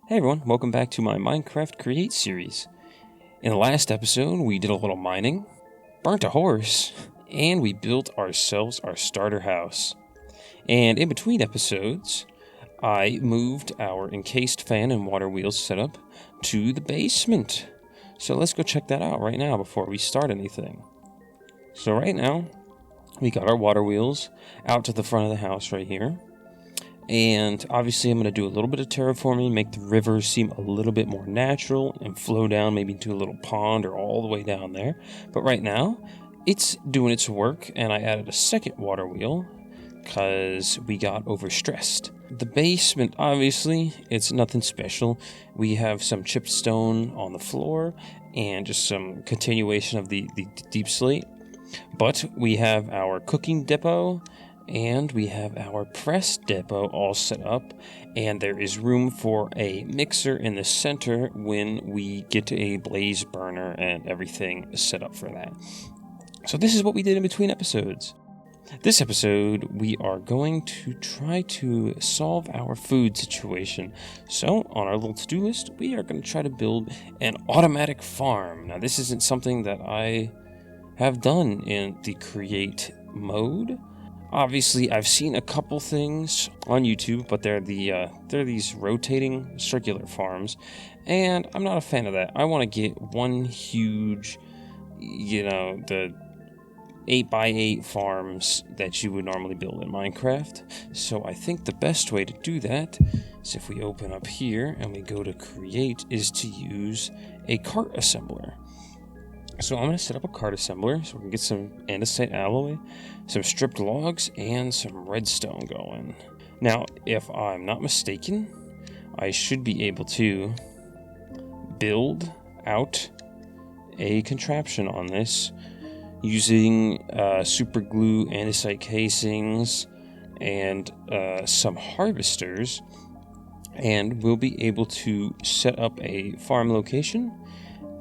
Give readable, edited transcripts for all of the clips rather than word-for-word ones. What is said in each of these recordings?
Hey everyone, welcome back to my Minecraft Create series. In the last episode, we did a little mining, burnt a horse, and we built ourselves our starter house. And in between episodes, I moved our encased fan and water wheels setup to the basement. So let's go check that out right now before we start anything. So right now, we got our water wheels out to the front of the house right here. And obviously I'm going to do a little bit of terraforming, make the river seem a little bit more natural and flow down maybe into a little pond or all the way down there. But right now, it's doing its work, and I added a second water wheel because we got overstressed. The basement, obviously, it's nothing special. We have some chipped stone on the floor and just some continuation of the deep slate. But we have our cooking depot, and we have our press depot all set up, and there is room for a mixer in the center when we get to a blaze burner and everything is set up for that. So this is what we did in between episodes. This episode, we are going to try to solve our food situation. So on our little to-do list, we are going to try to build an automatic farm. Now this isn't something that I have done in the create mode. Obviously, I've seen a couple things on YouTube, but they're these rotating circular farms, and I'm not a fan of that. I want to get one huge, the 8x8 farms that you would normally build in Minecraft. So I think the best way to do that is if we open up here and we go to create is to use a cart assembler. So I'm going to set up a cart assembler so we can get some andesite alloy, some stripped logs, and some redstone going. Now, if I'm not mistaken, I should be able to build out a contraption on this using super glue, andesite casings, and some harvesters, and we'll be able to set up a farm location,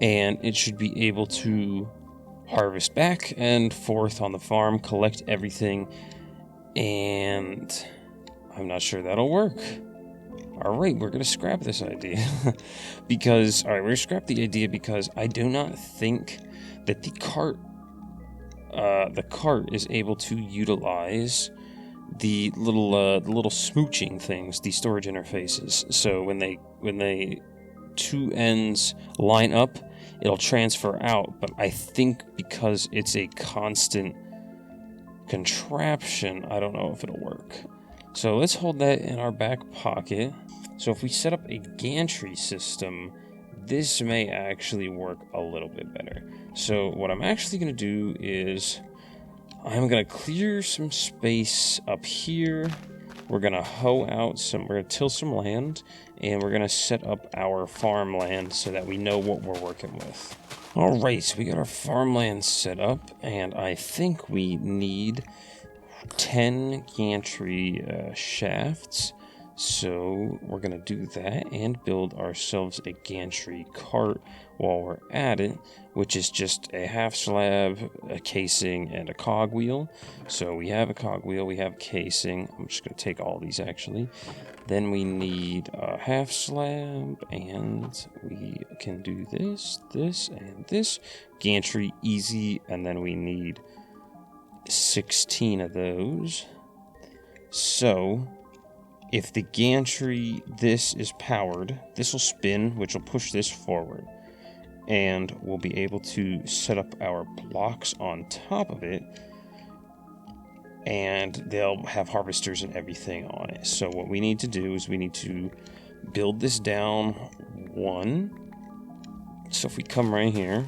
and it should be able to harvest back and forth on the farm, collect everything, and I'm not sure that'll work. Alright, we're going to scrap this idea. we're going to scrap the idea because I do not think that the cart is able to utilize the little smooching things, the storage interfaces. So when they two ends line up, it'll transfer out, but I think because it's a constant contraption, I don't know if it'll work. So let's hold that in our back pocket. So if we set up a gantry system, this may actually work a little bit better. So what I'm actually going to do is I'm going to clear some space up here. We're going to we're going to till some land, and we're going to set up our farmland so that we know what we're working with. Alright, so we got our farmland set up, and I think we need 10 gantry shafts. So we're going to do that and build ourselves a gantry cart while we're at it, which is just a half slab, a casing, and a cogwheel. So we have a cogwheel, we have casing. I'm just going to take all these actually. Then we need a half slab, and we can do this, and this. Gantry, easy, and then we need 16 of those. So if the gantry, this is powered, this will spin, which will push this forward. And we'll be able to set up our blocks on top of it. And they'll have harvesters and everything on it. So what we need to do is we need to build this down one. So if we come right here,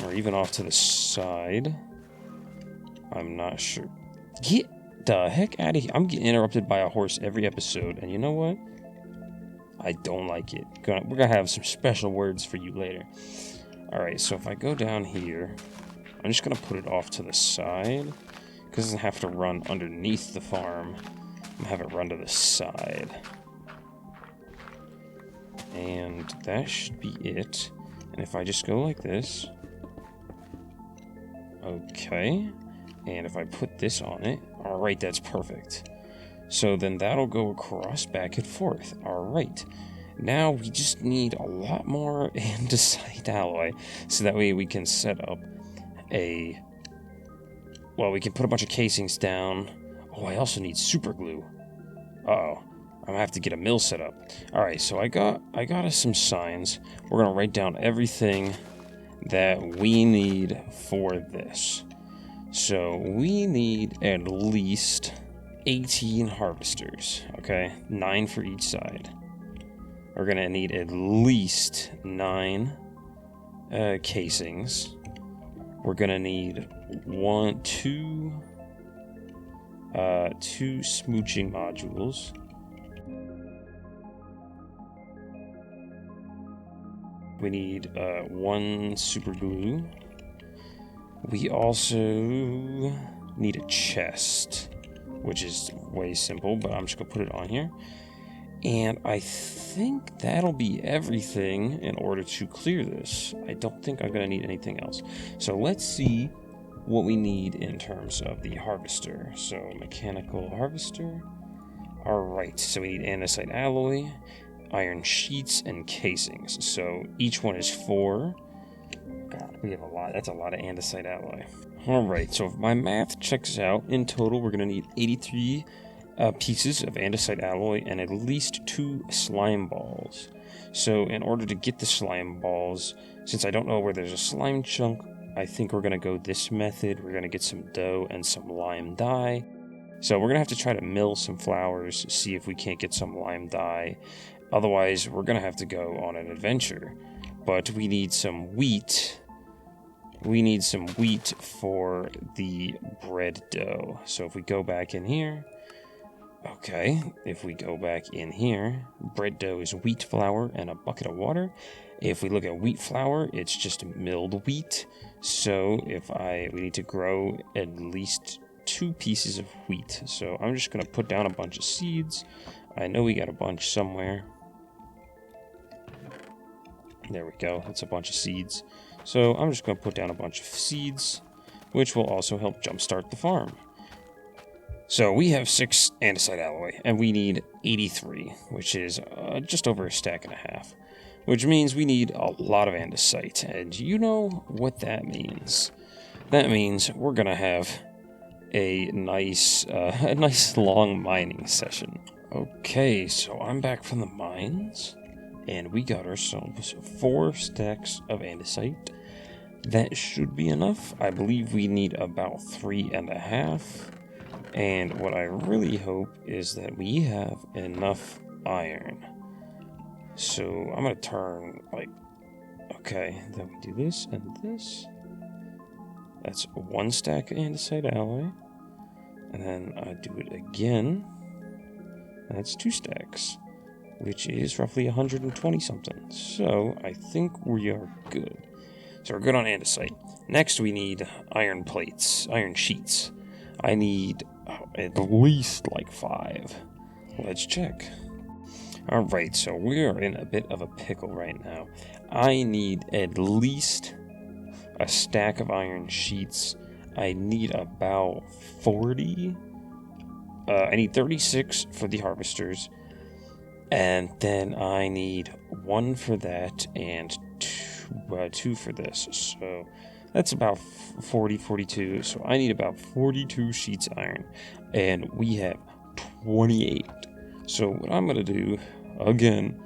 or even off to the side, I'm not sure. Get the heck out of here. I'm getting interrupted by a horse every episode, and you know what? I don't like it. We're gonna have some special words for you later. Alright, so if I go down here, I'm just gonna put it off to the side, because it doesn't have to run underneath the farm. I'm gonna have it run to the side. And that should be it. And if I just go like this, okay. And if I put this on it, alright, that's perfect. So then that'll go across back and forth. Alright. Now we just need a lot more andesite alloy, so that way we can set up well, we can put a bunch of casings down. Oh, I also need super glue. Uh-oh. I'm gonna have to get a mill set up. Alright, so I got us some signs. We're gonna write down everything that we need for this. So we need at least 18 harvesters, okay? 9 for each side. We're gonna need at least 9 casings. We're gonna need two smooching modules. We need 1 super glue. We also need a chest, which is way simple, but I'm just gonna put it on here. And I think that'll be everything in order to clear this. I don't think I'm gonna need anything else. So let's see what we need in terms of the harvester. So mechanical harvester. Alright, so we need andesite alloy, iron sheets, and casings. So each one is 4. God, we have a lot. That's a lot of andesite alloy. Alright, so if my math checks out, in total we're gonna need 83 pieces of andesite alloy and at least 2 slime balls. So in order to get the slime balls, since I don't know where there's a slime chunk, I think we're going to go this method. We're going to get some dough and some lime dye. So we're going to have to try to mill some flowers, see if we can't get some lime dye. Otherwise, we're going to have to go on an adventure. But we need some wheat. We need some wheat for the bread dough. So if we go back in here, okay, if we go back in here, bread dough is wheat flour and a bucket of water. If we look at wheat flour, it's just milled wheat. So we need to grow at least 2 pieces of wheat. So I'm just going to put down a bunch of seeds. I know we got a bunch somewhere. There we go. That's a bunch of seeds. So I'm just going to put down a bunch of seeds, which will also help jumpstart the farm. So we have 6 andesite alloy, and we need 83, which is just over a stack and a half, which means we need a lot of andesite, and you know what that means. That means we're gonna have a nice long mining session. Okay, so I'm back from the mines, and we got ourselves 4 stacks of andesite. That should be enough. I believe we need about 3.5. And what I really hope is that we have enough iron. So I'm going to turn, okay, then we do this and this. That's 1 stack of andesite alloy. And then I do it again. That's 2 stacks, which is roughly 120 something. So I think we are good. So we're good on andesite. Next we need iron plates, iron sheets. I need at least 5. Let's check. Alright, so we are in a bit of a pickle right now. I need at least a stack of iron sheets. I need about 40. I need 36 for the harvesters. And then I need 1 for that and 2 for this. So that's about 40, 42. So I need about 42 sheets of iron. And we have 28. So what I'm going to do, again,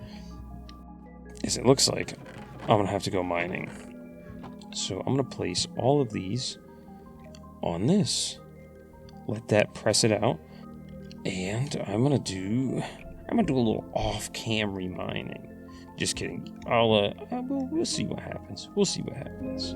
is it looks like I'm going to have to go mining. So I'm going to place all of these on this. Let that press it out. And I'm going to do a little off-cam remining. Just kidding. We'll see what happens. We'll see what happens.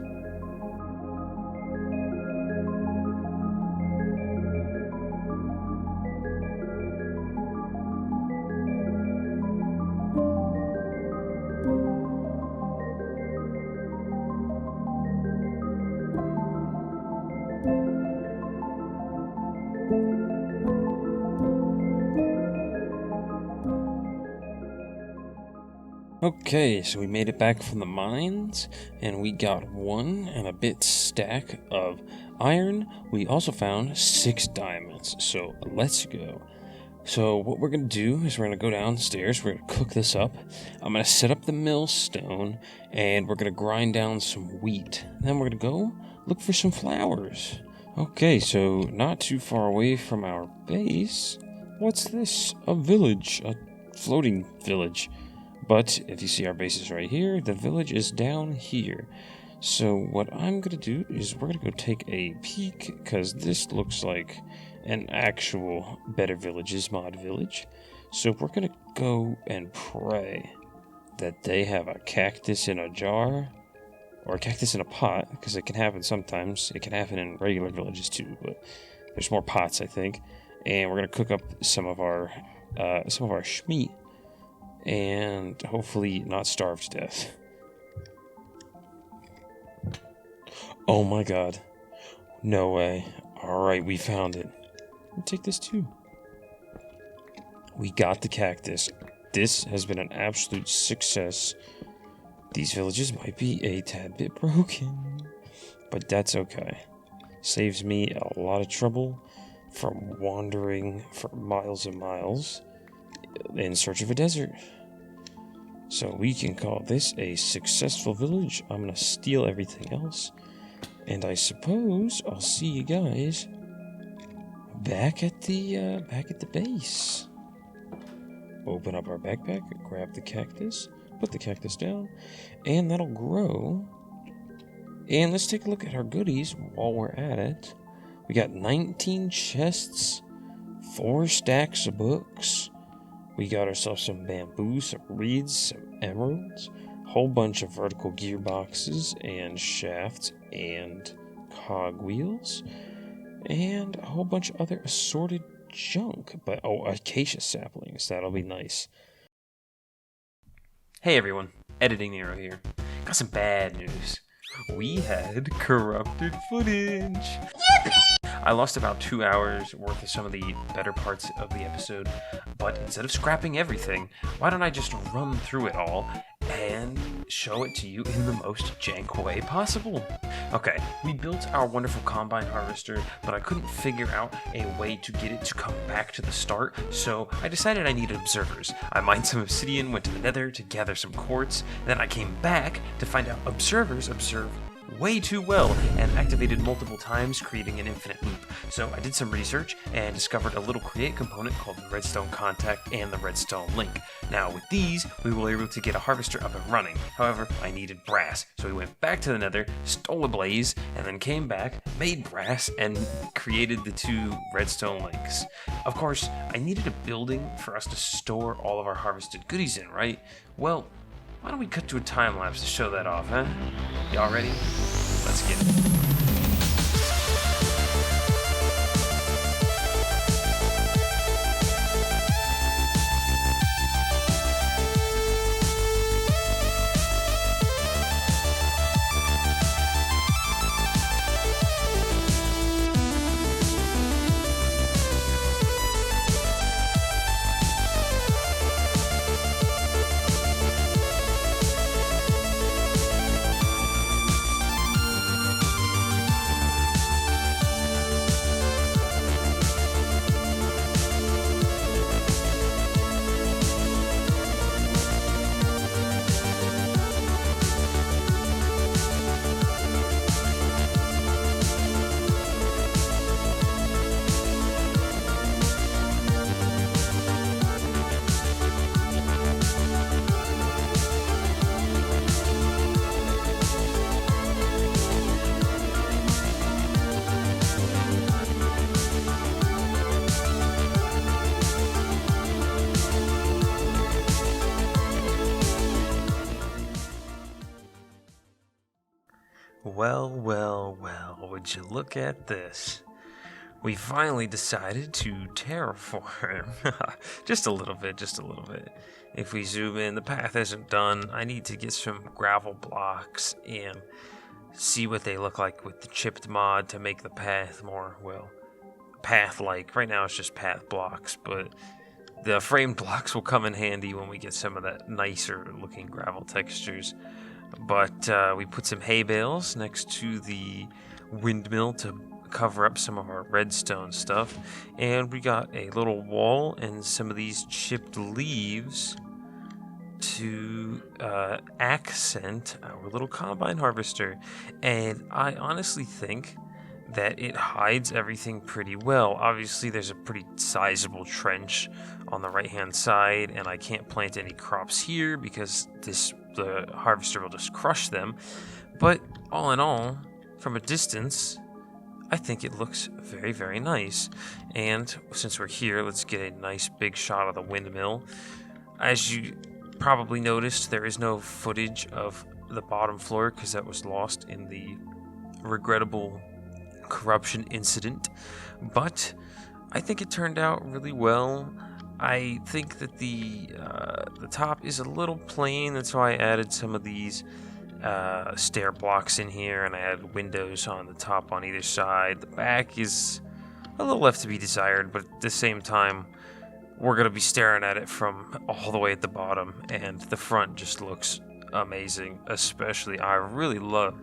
Okay, so we made it back from the mines, and we got 1 and a bit stack of iron. We also found 6 diamonds, so let's go. So what we're going to do is we're going to go downstairs, we're going to cook this up. I'm going to set up the millstone, and we're going to grind down some wheat. Then we're going to go look for some flowers. Okay, so not too far away from our base. What's this? A village, a floating village. But if you see our base is right here, the village is down here. So what I'm going to do is we're going to go take a peek, because this looks like an actual Better Villages mod village. So we're going to go and pray that they have a cactus in a jar, or a cactus in a pot, because it can happen sometimes. It can happen in regular villages too, but there's more pots, I think. And we're going to cook up some of our shmeat, and hopefully not starve to death. Oh my god. No way. Alright, we found it. I'll take this too. We got the cactus. This has been an absolute success. These villages might be a tad bit broken, but that's okay. Saves me a lot of trouble from wandering for miles and miles in search of a desert. So we can call this a successful village. I'm gonna steal everything else, and I suppose I'll see you guys back at the base. Open up our backpack, grab the cactus, put the cactus down, and that'll grow. And let's take a look at our goodies while we're at it. We got 19 chests, 4 stacks of books. We got ourselves some bamboo, some reeds, some emeralds, a whole bunch of vertical gearboxes and shafts and cogwheels, and a whole bunch of other assorted junk. But acacia saplings, that'll be nice. Hey everyone, Editing Nero here. Got some bad news. We had corrupted footage. I lost about 2 hours worth of some of the better parts of the episode, but instead of scrapping everything, why don't I just run through it all and show it to you in the most jank way possible. Okay, we built our wonderful combine harvester, but I couldn't figure out a way to get it to come back to the start, so I decided I needed observers. I mined some obsidian, went to the nether to gather some quartz, then I came back to find out observers observe way too well and activated multiple times, creating an infinite loop. So I did some research and discovered a little create component called the redstone contact and the redstone link. Now with these, we were able to get a harvester up and running. However, I needed brass, so we went back to the nether, stole a blaze, and then came back, made brass, and created the 2 redstone links. Of course, I needed a building for us to store all of our harvested goodies in, right? Well, why don't we cut to a time lapse to show that off, huh? Y'all ready? Let's get it. Well, would you look at this? We finally decided to terraform. Just a little bit. If we zoom in, the path isn't done. I need to get some gravel blocks and see what they look like with the chipped mod to make the path more, well, path-like. Right now it's just path blocks, but the framed blocks will come in handy when we get some of that nicer looking gravel textures. But we put some hay bales next to the windmill to cover up some of our redstone stuff. And we got a little wall and some of these chipped leaves to accent our little combine harvester. And I honestly think that it hides everything pretty well. Obviously, there's a pretty sizable trench on the right-hand side, and I can't plant any crops here because the harvester will just crush them. But all in all, from a distance, I think it looks very, very nice. And since we're here, let's get a nice big shot of the windmill. As you probably noticed, there is no footage of the bottom floor because that was lost in the regrettable corruption incident, but I think it turned out really well. I think that the top is a little plain, that's why I added some of these stair blocks in here, and I added windows on the top on either side. The back is a little left to be desired, but at the same time, we're going to be staring at it from all the way at the bottom, and the front just looks amazing. Especially, I really love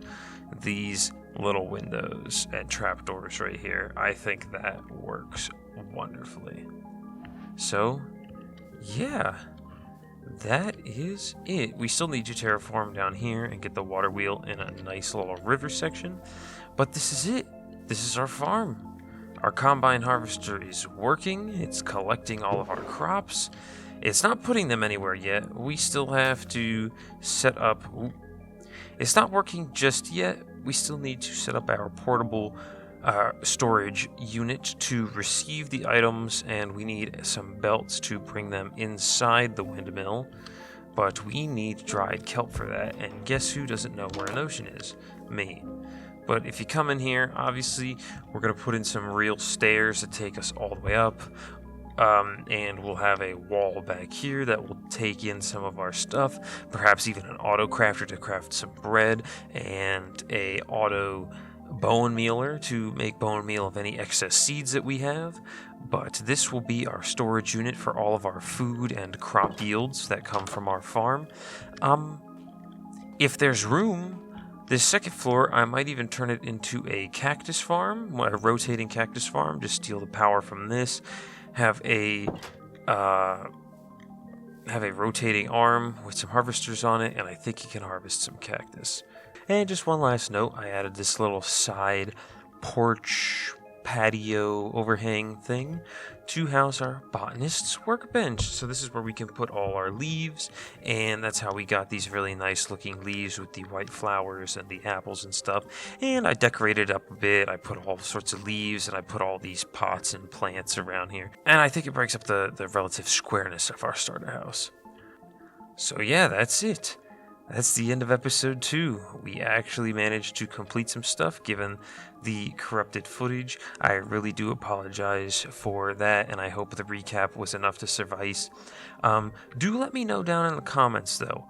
these little windows and trapdoors right here. I think that works wonderfully. So, yeah, that is it. We still need to terraform down here and get the water wheel in a nice little river section, but this is it. This is our farm. Our combine harvester is working. It's collecting all of our crops. It's not putting them anywhere yet. We still have to set up... It's not working just yet. We still need to set up our portable storage unit to receive the items, and we need some belts to bring them inside the windmill. But we need dried kelp for that, and guess who doesn't know where an ocean is? Me. But if you come in here, obviously, we're going to put in some real stairs to take us all the way up. And we'll have a wall back here that will take in some of our stuff, perhaps even an auto crafter to craft some bread, and a auto bone mealer to make bone meal of any excess seeds that we have. But this will be our storage unit for all of our food and crop yields that come from our farm. If there's room, this second floor, I might even turn it into a cactus farm, a rotating cactus farm, just steal the power from this. Have a rotating arm with some harvesters on it, and I think you can harvest some cactus. And just one last note, I added this little side porch patio overhang thing to house our botanist's workbench. So this is where we can put all our leaves, and that's how we got these really nice looking leaves with the white flowers and the apples and stuff. And I decorated up a bit. I put all sorts of leaves, and I put all these pots and plants around here. And I think it breaks up the relative squareness of our starter house. So yeah, that's it. That's the end of episode 2. We actually managed to complete some stuff given the corrupted footage. I really do apologize for that, and I hope the recap was enough to suffice. Do let me know down in the comments, though.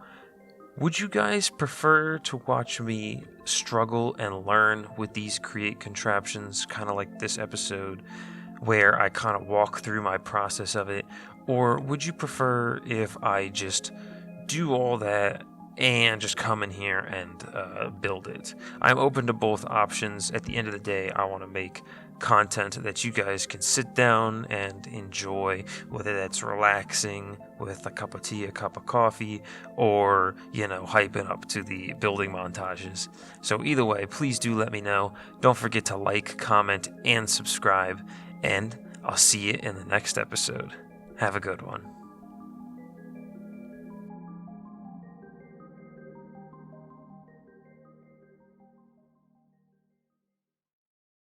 Would you guys prefer to watch me struggle and learn with these create contraptions, kind of like this episode, where I kind of walk through my process of it? Or would you prefer if I just do all that and just come in here and build it? I'm open to both options. At the end of the day, I want to make content that you guys can sit down and enjoy, whether that's relaxing with a cup of tea, a cup of coffee, or, hyping up to the building montages. So either way, please do let me know. Don't forget to like, comment, and subscribe, and I'll see you in the next episode. Have a good one.